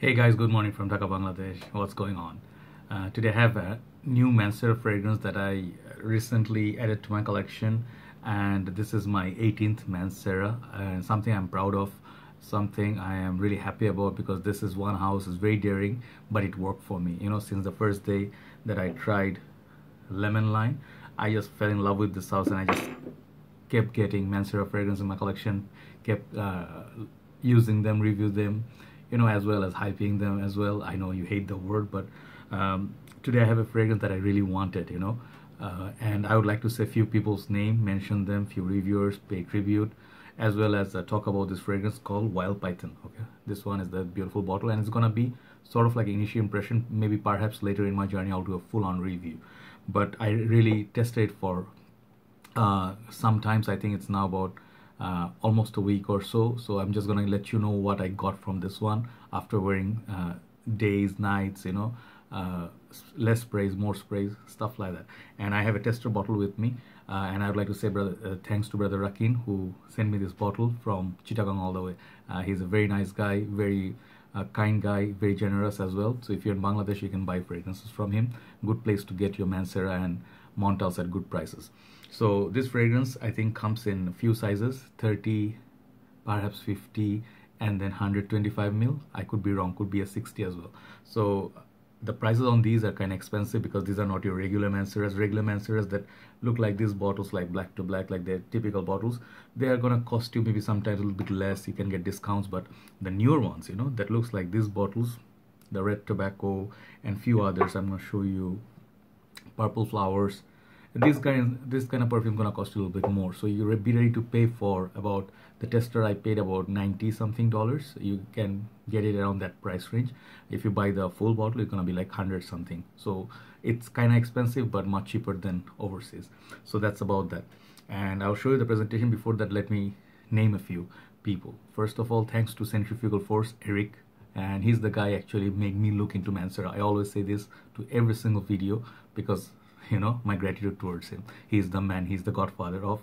Hey guys, good morning from Dhaka, Bangladesh. What's going on? Today I have a new Mancera fragrance that I recently added to my collection, and this is my 18th Mancera, and something I'm proud of, something I am really happy about, because this is one house, is very daring, but it worked for me. You know, since the first day that I tried lemon line, I just fell in love with this house, and I just kept getting Mancera fragrance in my collection, kept using them, review them, you know, as well as hyping them as well. I know you hate the word, but today I have a fragrance that I really wanted, you know, and I would like to say a few people's name, mention them, few reviewers, pay tribute, as well as talk about this fragrance called Wild Python. Okay, this one is the beautiful bottle, and it's gonna be sort of like initial impression. Maybe perhaps later in my journey I'll do a full-on review, but I really tested it for sometimes. I think it's now about almost a week or so. So I'm just gonna let you know what I got from this one after wearing days, nights, you know, less sprays, more sprays, stuff like that. And I have a tester bottle with me, and I would like to say thanks to brother Rakin, who sent me this bottle from Chittagong all the way. He's a very nice guy, very kind guy, very generous as well. So if you're in Bangladesh, you can buy fragrances from him. Good place to get your Mancera and Montals at good prices. So this fragrance I think comes in a few sizes, 30, perhaps 50, and then 125 ml. I could be wrong, could be a 60 as well. So the prices on these are kind of expensive, because these are not your regular Manceras. Regular Manceras that look like these bottles, like black to black, like their typical bottles, they are gonna cost you maybe sometimes a little bit less. You can get discounts, but the newer ones, you know, that looks like these bottles, the red tobacco and few others, I'm gonna show you, purple flowers, this kind of perfume gonna cost you a little bit more. So you're be ready to pay for about, the tester I paid about $90 something. You can get it around that price range. If you buy the full bottle, it's gonna be like 100 something. So it's kind of expensive, but much cheaper than overseas. So that's about that. And I'll show you the presentation. Before that, let me name a few people. First of all, thanks to Scentrifugal Force, Eric, and he's the guy actually made me look into Mancera. I always say this to every single video, because you know, my gratitude towards him. He's the man, he's the godfather of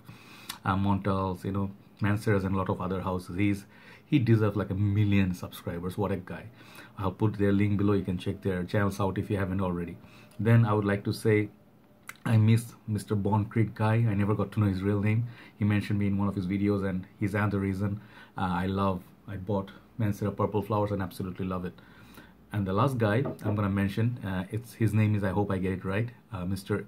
Montals, you know, Manceras and a lot of other houses. He deserves like 1 million subscribers. What a guy. I'll put their link below, you can check their channels out if you haven't already. Then I would like to say I miss Mr. Bond Creek guy. I never got to know his real name. He mentioned me in one of his videos, and he's another reason I bought Mancera Purple Flowers and absolutely love it. And the last guy I'm gonna mention, his name is, I hope I get it right, Mr.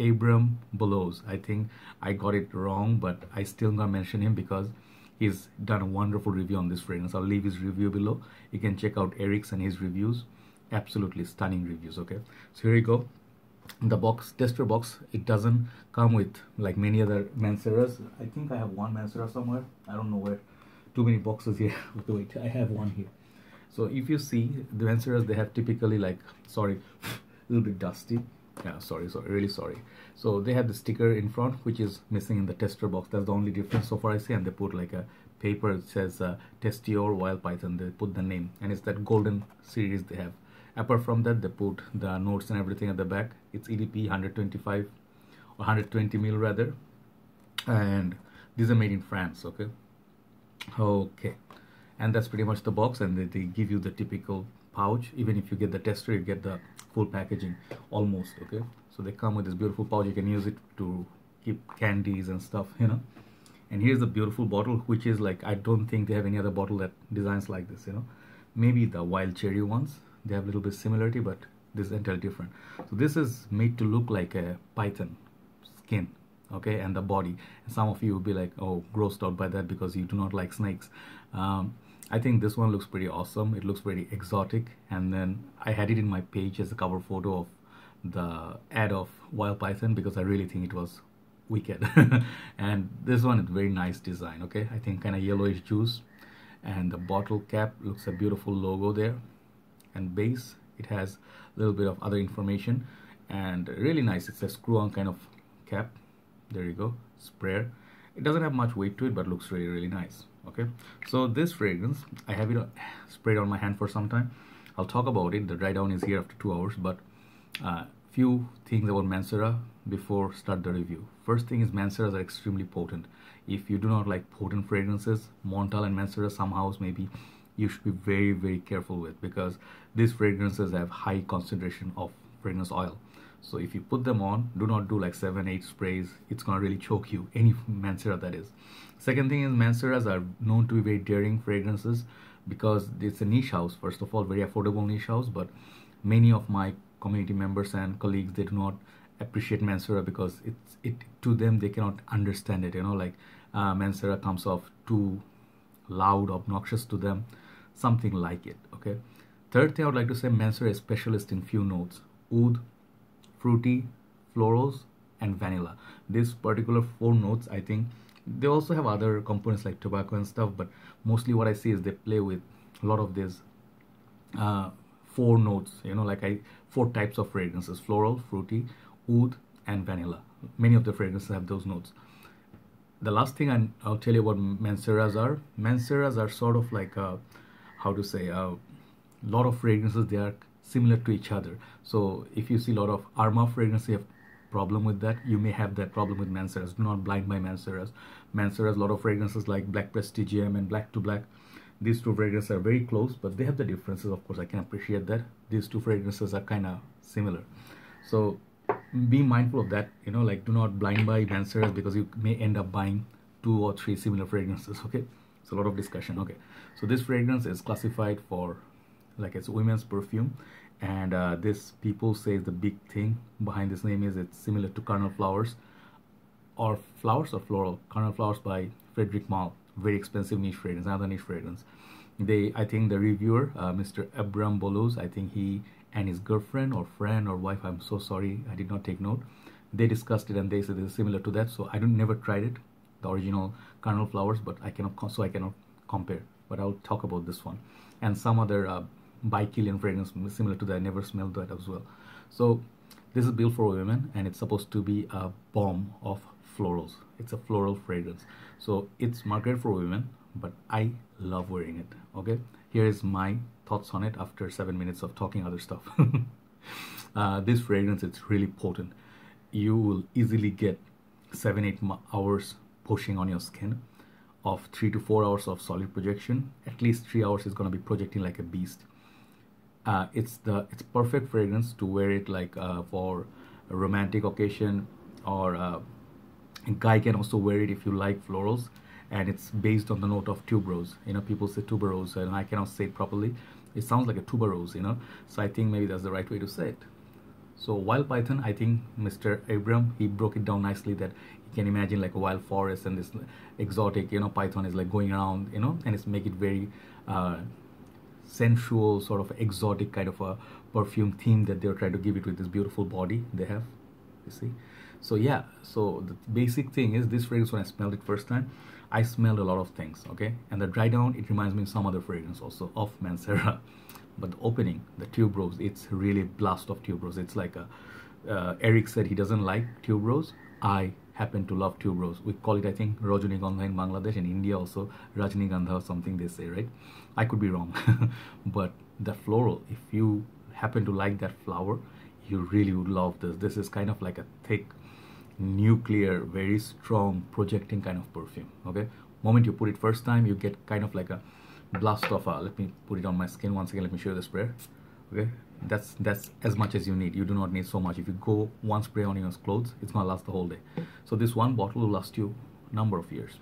Abram Bolos. I think I got it wrong, but I still gonna mention him because he's done a wonderful review on this fragrance. I'll leave his review below. You can check out Eric's and his reviews. Absolutely stunning reviews. Okay, so here you go. The box, tester box, it doesn't come with like many other Manceras. I think I have one Mancera somewhere. I don't know where. Too many boxes here. Wait, I have one here. So if you see the Manceras, they have typically like, sorry, a little bit dusty. Yeah, sorry, really sorry. So they have the sticker in front, which is missing in the tester box. That's the only difference so far I see. And they put like a paper that says Testior Wild Python. They put the name, and it's that golden series they have. Apart from that, they put the notes and everything at the back. It's EDP 125 or 120 ml rather, and these are made in France. Okay, and that's pretty much the box. And they give you the typical pouch. Even if you get the tester, you get the full packaging almost. Okay, so they come with this beautiful pouch. You can use it to keep candies and stuff, you know. And here's the beautiful bottle, which is like, I don't think they have any other bottle that designs like this, you know. Maybe the wild cherry ones, they have a little bit similarity, but this is entirely different. So this is made to look like a python skin, okay, and the body. And some of you will be like, oh, grossed out by that because you do not like snakes. I think this one looks pretty awesome. It looks very exotic. And then I had it in my page as a cover photo of the ad of Wild Python, because I really think it was wicked. And this one is very nice design. Okay, I think kind of yellowish juice, and the bottle cap looks a beautiful logo there, and base, it has a little bit of other information, and really nice. It's a screw-on kind of cap. There you go, sprayer. It doesn't have much weight to it, but looks really nice. Okay, so this fragrance, I have it sprayed on my hand for some time. I'll talk about it. The dry down is here after 2 hours, but few things about Mancera before start the review. First thing is, Manceras are extremely potent. If you do not like potent fragrances, Montal and Mancera, some house maybe you should be very, very careful with, because these fragrances have high concentration of fragrance oil. So if you put them on, do not do like 7-8 sprays. It's gonna really choke you, any Mancera that is. Second thing is, Manceras are known to be very daring fragrances because it's a niche house. First of all, very affordable niche house, but many of my community members and colleagues, they do not appreciate Mancera because it to them, they cannot understand it, like Mancera comes off too loud, obnoxious to them, something like it. Okay. Third thing I would like to say, Mancera is specialist in few notes: oud, fruity, florals, and vanilla. These particular 4 notes, I think they also have other components like tobacco and stuff, but mostly what I see is they play with a lot of these 4 notes, like 4 types of fragrances: floral, fruity, oud, and vanilla. Many of the fragrances have those notes. The last thing I'll tell you about Manceras are sort of like a lot of fragrances, they are similar to each other. So if you see a lot of Arma fragrances, you have problem with that, you may have that problem with Manceras. Do not blind by Manceras. Manceras, a lot of fragrances like Black Prestigium and Black to Black, these 2 fragrances are very close, but they have the differences. Of course, I can appreciate that these 2 fragrances are kind of similar. So be mindful of that, like do not blind buy Manceras, because you may end up buying 2 or 3 similar fragrances. Okay, it's a lot of discussion. Okay, so this fragrance is classified for like it's women's perfume, and this people say the big thing behind this name is it's similar to Carnal Flowers, or Flowers or Floral. Carnal Flowers by Frederic Malle, very expensive niche fragrance, another niche fragrance. I think the reviewer, Mr. Abram Bolos, I think he and his girlfriend or friend or wife, I'm so sorry, I did not take note, they discussed it and they said it is similar to that. So I never tried it, the original Carnal Flowers, but I cannot compare. But I'll talk about this one and some other Bikilian fragrance similar to that. I never smelled that as well. So this is built for women, and it's supposed to be a bomb of florals. It's a floral fragrance, so it's marketed for women, but I love wearing it. Okay, here is my thoughts on it after 7 minutes of talking other stuff. This fragrance, it's really potent. You will easily get 7-8 hours pushing on your skin, of 3 to 4 hours of solid projection. At least 3 hours is going to be projecting like a beast. It's perfect fragrance to wear it like for a romantic occasion, or a guy can also wear it if you like florals. And it's based on the note of tuberose. People say tuberose, and I cannot say it properly. It sounds like a tuberose, So I think maybe that's the right way to say it. So wild python, I think Mr. Abram, he broke it down nicely, that you can imagine like a wild forest and this exotic, python is like going around, and it's make it very sensual, sort of exotic kind of a perfume theme that they're trying to give it with this beautiful body they have, you see. So yeah, so the basic thing is, this fragrance, when I smelled it first time, I smelled a lot of things, okay? And the dry down, it reminds me of some other fragrance also of Mancera. But the opening, the tuberose, it's really a blast of tuberose. It's like Eric said he doesn't like tuberose. I happen to love tuberose. We call it, I think, Rajnigandha in Bangladesh. In India also, Rajnigandha or something they say, right? I could be wrong. But the floral, if you happen to like that flower, you really would love this. This is kind of like a thick, nuclear, very strong, projecting kind of perfume, okay? Moment you put it first time, you get kind of like a blast of let me put it on my skin once again. Let me show you the spray. Okay, that's as much as you need. You do not need so much. If you go one spray on your clothes, it's gonna last the whole day. So this one bottle will last you a number of years.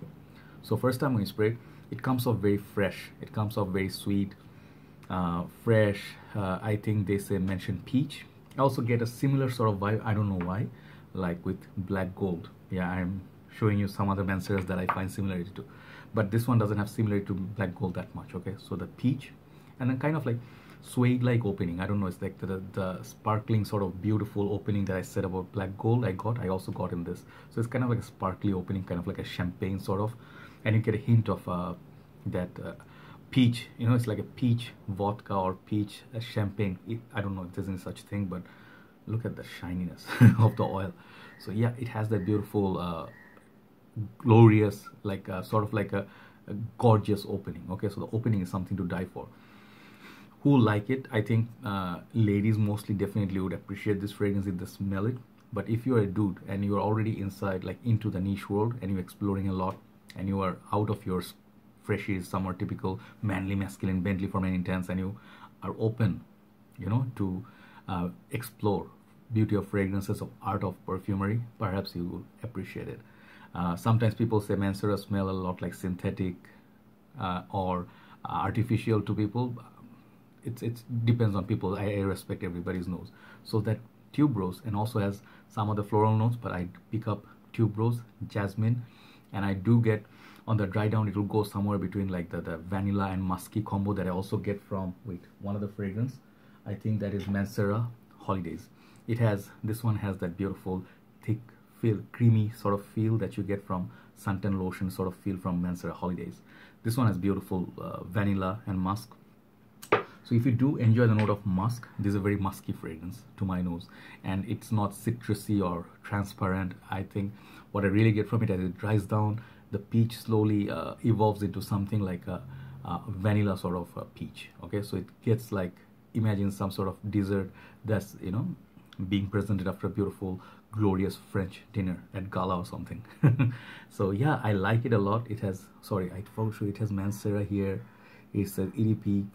So first time when you spray, it comes off very fresh. It comes off very sweet, fresh. I think they mention peach. I also get a similar sort of vibe, I don't know why, like with black gold. Yeah, I'm showing you some other Manceras that I find similarity to, but this one doesn't have similarity to black gold that much. Okay, so the peach, and then kind of like suede like opening. I don't know, it's like the sparkling sort of beautiful opening that I said about black gold I also got in this. So it's kind of like a sparkly opening, kind of like a champagne sort of, and you get a hint of that peach, it's like a peach vodka or peach champagne. I don't know if there's any such thing, but look at the shininess of the oil. So yeah, it has that beautiful glorious, like sort of like a gorgeous opening. Okay, so the opening is something to die for. Who like it? I think ladies mostly definitely would appreciate this fragrance if they smell it. But if you're a dude and you're already inside, like into the niche world, and you're exploring a lot, and you are out of your freshies, some are typical manly, masculine, Bentley for men intense, and you are open, you know, to explore beauty of fragrances, of art of perfumery, perhaps you will appreciate it. Sometimes people say Mancera smell a lot like synthetic or artificial to people. It depends on people. I respect everybody's nose. So that tuberose, and also has some of the floral notes, but I pick up tuberose, jasmine, and I do get on the dry down, it will go somewhere between like the vanilla and musky combo that I also get from, wait, one of the fragrance, I think that is Mancera Holidays. It has, this one has that beautiful thick feel, creamy sort of feel that you get from suntan lotion sort of feel from Mancera Holidays. This one has beautiful vanilla and musk. So if you do enjoy the note of musk, this is a very musky fragrance to my nose, and it's not citrusy or transparent. I think what I really get from it, as it dries down, the peach slowly evolves into something like a vanilla sort of peach. Okay, so it gets like, imagine some sort of dessert that's, you know, being presented after a beautiful, glorious French dinner at gala or something. So yeah, I like it a lot. It has, sorry, I forgot to show, it has Mancera here. It says EDP.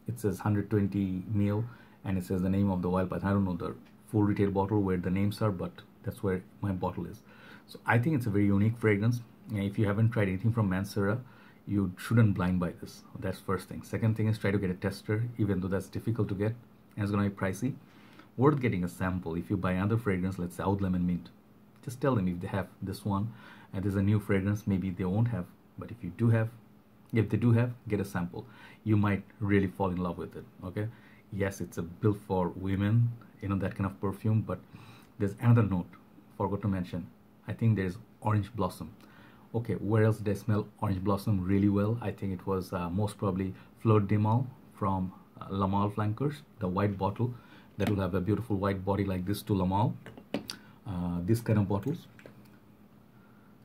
It says 120 ml, and it says the name of the wild python. I don't know the full retail bottle where the names are, but that's where my bottle is. So I think it's a very unique fragrance. And if you haven't tried anything from Mancera, you shouldn't blind buy this. That's first thing. Second thing is try to get a tester, even though that's difficult to get and it's gonna be pricey. Worth getting a sample. If you buy another fragrance, let's say Oud Lemon Mint, just tell them if they have this one and there's a new fragrance, maybe they won't have, but if you do have, if they do have, get a sample. You might really fall in love with it. Okay, yes, it's a built for women, you know, that kind of perfume, but there's another note forgot to mention. I think there's orange blossom. Okay, where else did I smell orange blossom really well? I think it was most probably Fleur de Mal from La Mal Flankers, the white bottle that will have a beautiful white body like this to La Mal. This kind of bottles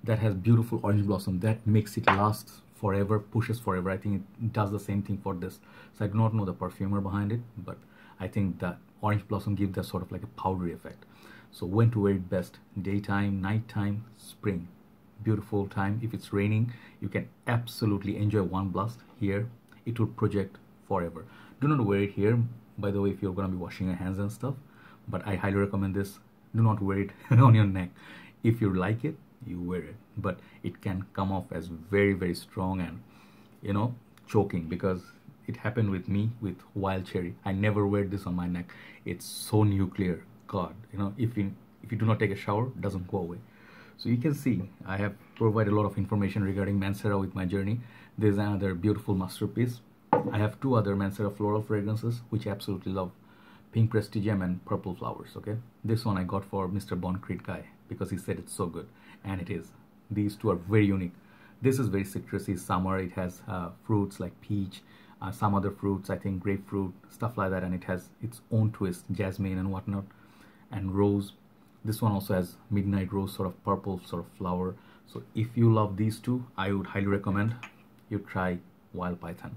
that has beautiful orange blossom that makes it last forever, pushes forever. I think it does the same thing for this. So I do not know the perfumer behind it, but I think that orange blossom gives that sort of like a powdery effect. So when to wear it best? Daytime, nighttime, spring. Beautiful time. If it's raining, you can absolutely enjoy one blast here. It will project forever. Do not wear it here, by the way, if you're going to be washing your hands and stuff, but I highly recommend this. Do not wear it on your neck. If you like it, you wear it, but it can come off as very, very strong and, you know, choking, because it happened with me with Wild Cherry. I never wear this on my neck. It's so nuclear. God, you know, if you do not take a shower, it doesn't go away. So you can see I have provided a lot of information regarding Mancera with my journey. There's another beautiful masterpiece. I have two other Mancera floral fragrances which I absolutely love, Pink Prestigem and Purple Flowers. Okay, this one I got for Mr. Boncrete guy because he said it's so good, and it is. These two are very unique. This is very citrusy, summer. It has fruits like peach, some other fruits, I think grapefruit, stuff like that, and it has its own twist, jasmine and whatnot, and rose. This one also has midnight rose, sort of purple sort of flower. So if you love these two, I would highly recommend you try Wild Python.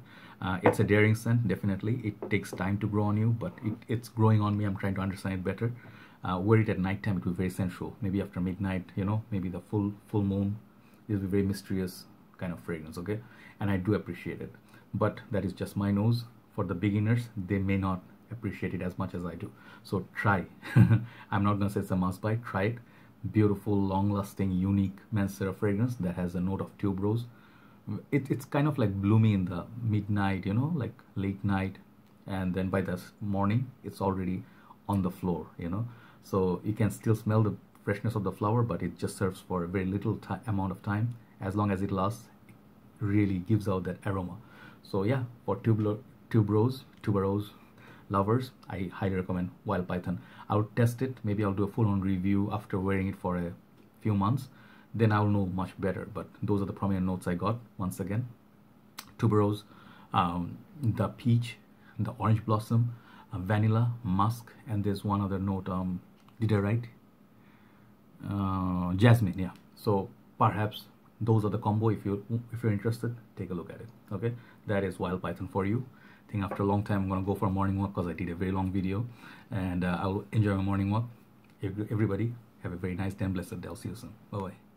It's a daring scent, definitely. It takes time to grow on you, but it's growing on me. I'm trying to understand it better. Wear it at night time, it will be very sensual. Maybe after midnight, you know, maybe the full moon. It will be very mysterious kind of fragrance, okay? And I do appreciate it. But that is just my nose. For the beginners, they may not appreciate it as much as I do. So try. I'm not gonna say it's a must buy. Try it. Beautiful, long-lasting, unique Mancera fragrance that has a note of tuberose. It's kind of like blooming in the midnight, you know, like late night, and then by the morning it's already on the floor, you know. So you can still smell the freshness of the flower, but it just serves for a very little amount of time. As long as it lasts, it really gives out that aroma. So yeah, for tuberose lovers, I highly recommend Wild Python. I'll test it. Maybe I'll do a full-on review after wearing it for a few months. Then I'll know much better. But those are the prominent notes I got. Once again, tuberose, the peach, the orange blossom, vanilla, musk, and there's one other note. Did I write? Jasmine. Yeah. So perhaps those are the combo. If you're interested, take a look at it. Okay, that is Wild Python for you. I think after a long time I'm gonna go for a morning walk because I did a very long video, and I'll enjoy my morning walk. Everybody have a very nice day and blessed day. I'll see you soon. Bye bye.